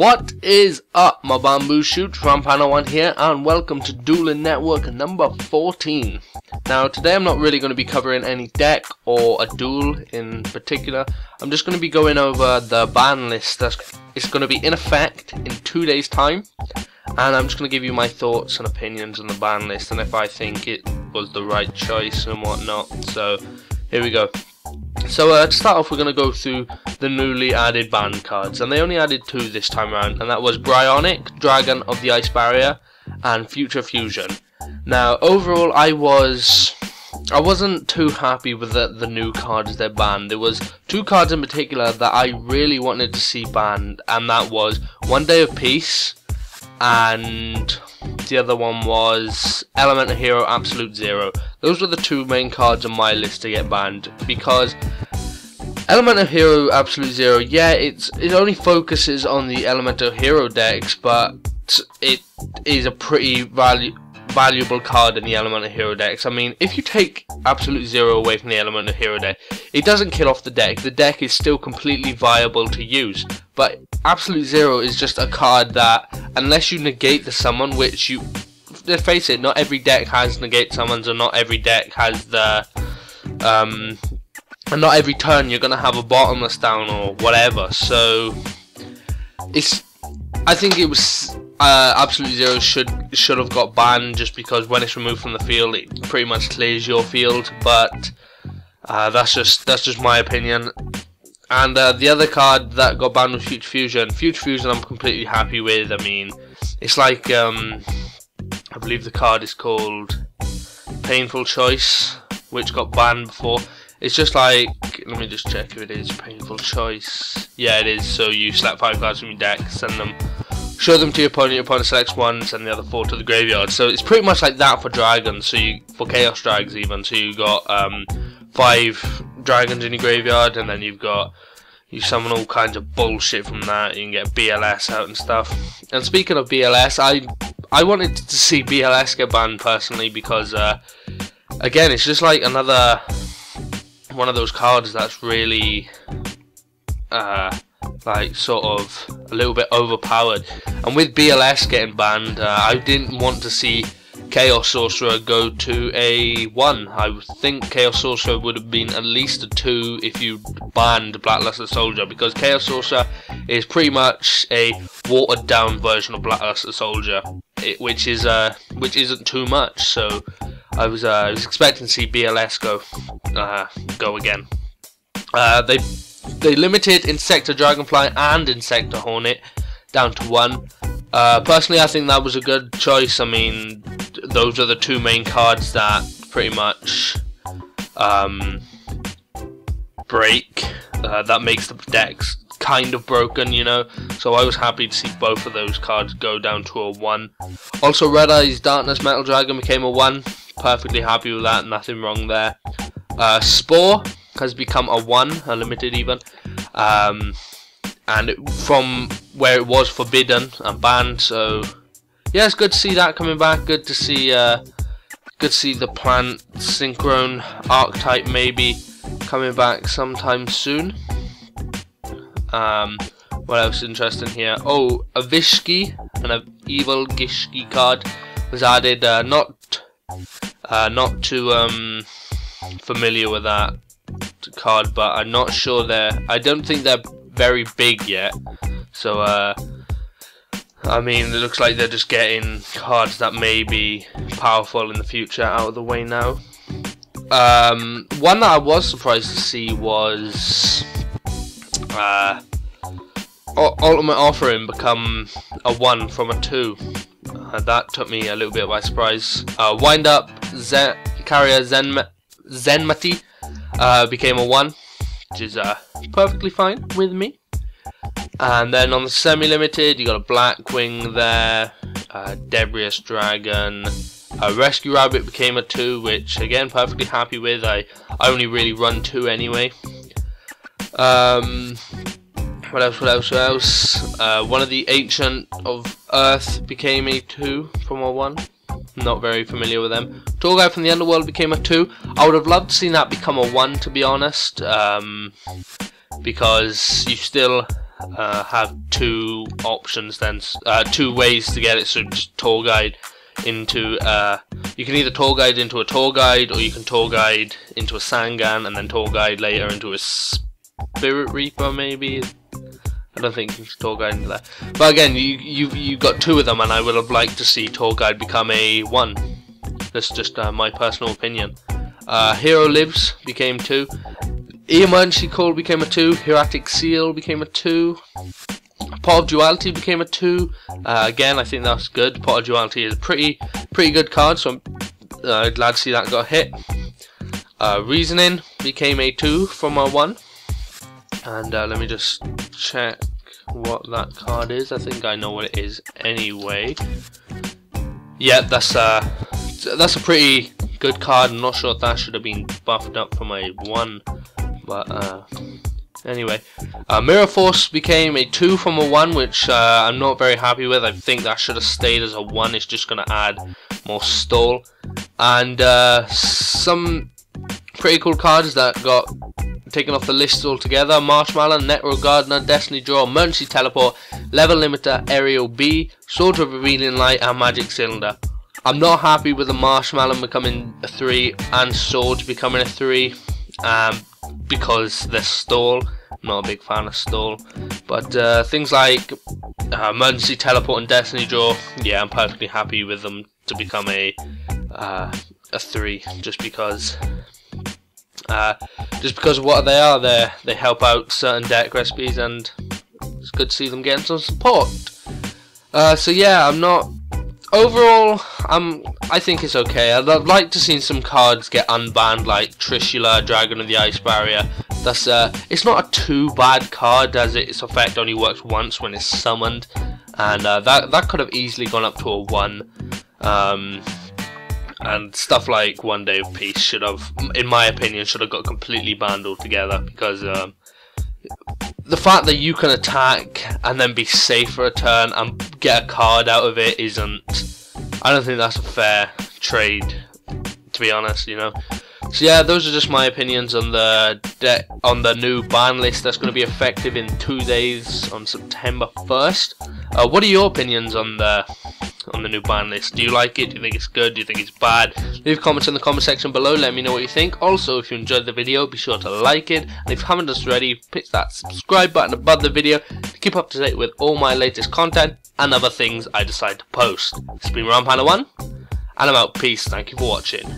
What is up, my bamboo shoots? Rampano1 here, and welcome to Dueling Network number 14. Now, today I'm not really going to be covering any deck or a duel in particular. I'm just going to be going over the ban list it's going to be in effect in 2 days' time, and I'm just going to give you my thoughts and opinions on the ban list and if I think it was the right choice and whatnot. So, here we go. So to start off, we're going to go through the newly added banned cards, and they only added 2 this time around, and that was Bryonic, Dragon of the Ice Barrier, and Future Fusion. Now, overall, I wasn't too happy with the new cards they banned. There was 2 cards in particular that I really wanted to see banned, and that was One Day of Peace, and the other one was Element of Hero Absolute Zero. Those were the 2 main cards on my list to get banned, because Element of Hero Absolute Zero, yeah, it only focuses on the Element of Hero decks, but it is a pretty valuable card in the Element of Hero decks. I mean, if you take Absolute Zero away from the Element of Hero deck, it doesn't kill off the deck. The deck is still completely viable to use, but Absolute Zero is just a card that, unless you negate the summon, which let's face it, not every deck has negate summons, or not every deck has the and not every turn you're gonna have a bottomless down or whatever. So I think it was Absolute Zero should have got banned, just because when it's removed from the field, it pretty much clears your field. But that's just my opinion. And the other card that got banned was Future Fusion. Future Fusion I'm completely happy with. I mean, it's like, I believe the card is called Painful Choice, which got banned before. It's just like, let me just check if it is Painful Choice. Yeah, it is. So you select 5 cards from your deck, show them to your opponent selects 1, send the other 4 to the graveyard. So it's pretty much like that for dragons, for Chaos Drags even. So you got 5 dragons in your graveyard, and then you summon all kinds of bullshit from that. You can get BLS out and stuff. And speaking of BLS, I wanted to see BLS get banned personally, because again, it's just like another one of those cards that's really like sort of a little bit overpowered. And with BLS getting banned, I didn't want to see Chaos Sorcerer go to a 1. I would think Chaos Sorcerer would have been at least a 2 if you banned Blackluster Soldier, because Chaos Sorcerer is pretty much a watered down version of Blackluster Soldier, which isn't too much. So I was expecting to see BLS go again. They limited Insector Dragonfly and Insector Hornet down to 1. Personally, I think that was a good choice. I mean, those are the 2 main cards that pretty much break. That makes the decks kind of broken, you know. So I was happy to see both of those cards go down to a 1. Also, Red Eye's Darkness Metal Dragon became a 1. Perfectly happy with that. Nothing wrong there. Spore has become a 1, a limited even. And from where it was forbidden and banned, so yeah, it's good to see that coming back. Good to see the plant Synchron archetype maybe coming back sometime soon. What else is interesting here? Oh, a Vishki and a Evil Gishki card was added. Not too familiar with that card, but I'm not sure I don't think they're very big yet. So I mean, it looks like they're just getting cards that may be powerful in the future out of the way now. One that I was surprised to see was Ultimate Offering become a 1 from a 2. That took me a little bit by surprise. Wind Up Carrier Zenmati became a 1, which is perfectly fine with me. And then on the semi-limited, you got a Blackwing there, Debris Dragon, Rescue Rabbit became a 2, which again, perfectly happy with. I only really run 2 anyway. What else? One of the Ancient of Earth became a 2 from a 1. Not very familiar with them. Tall Guy from the Underworld became a 2. I would have loved to see that become a 1, to be honest, because you still have two options then, two ways to get it. So just tour guide into, you can either tour guide into a tour guide, or you can tour guide into a Sangan and then tour guide later into a Spirit Reaper maybe. I don't think you can tour guide into that. But again, you've got two of them, and I would have liked to see tour guide become a 1. That's just my personal opinion. Hero Lives became 2. Emergency Call became a 2. Hieratic Seal became a 2. Pot of Duality became a 2. Again, I think that's good. Pot of Duality is a pretty good card, so I'm glad to see that got hit. Reasoning became a 2 from a 1. And let me just check what that card is. I think I know what it is anyway. Yeah, that's a pretty good card. I'm not sure if that should have been buffed up from a 1, but anyway. Mirror Force became a 2 from a 1, which I'm not very happy with. I think that should have stayed as a 1. It's just going to add more stall. And some pretty cool cards that got taken off the list altogether: Marshmallow, Netro Gardener, Destiny Draw, Emergency Teleport, Level Limiter, Aerial B, Sword of Revealing Light, and Magic Cylinder. I'm not happy with the Marshmallow becoming a 3 and Swords becoming a 3 because they're stall. I'm not a big fan of stall, but things like Emergency Teleport and Destiny Draw, yeah, I'm perfectly happy with them to become a 3, just because of what they are. They help out certain deck recipes, and it's good to see them getting some support. So yeah, I'm not. Overall, I think it's okay. I'd like to see some cards get unbanned, like Trishula, Dragon of the Ice Barrier. That's it's not a too bad card, as its effect only works once when it's summoned, and that could have easily gone up to a 1. And stuff like One Day of Peace should have, in my opinion, should have got completely banned altogether, because the fact that you can attack and then be safe for a turn and get a card out of it isn't. I don't think that's a fair trade, to be honest, you know. So yeah, those are just my opinions on the new ban list that's going to be effective in 2 days on September 1st. What are your opinions on the new ban list? Do you like it? Do you think it's good? Do you think it's bad? Leave comments in the comment section below. Let me know what you think. Also, if you enjoyed the video, be sure to like it, and if you haven't already, hit that subscribe button above the video to keep up to date with all my latest content and other things I decide to post. It's been RoundPanda1, and I'm out. Peace. Thank you for watching.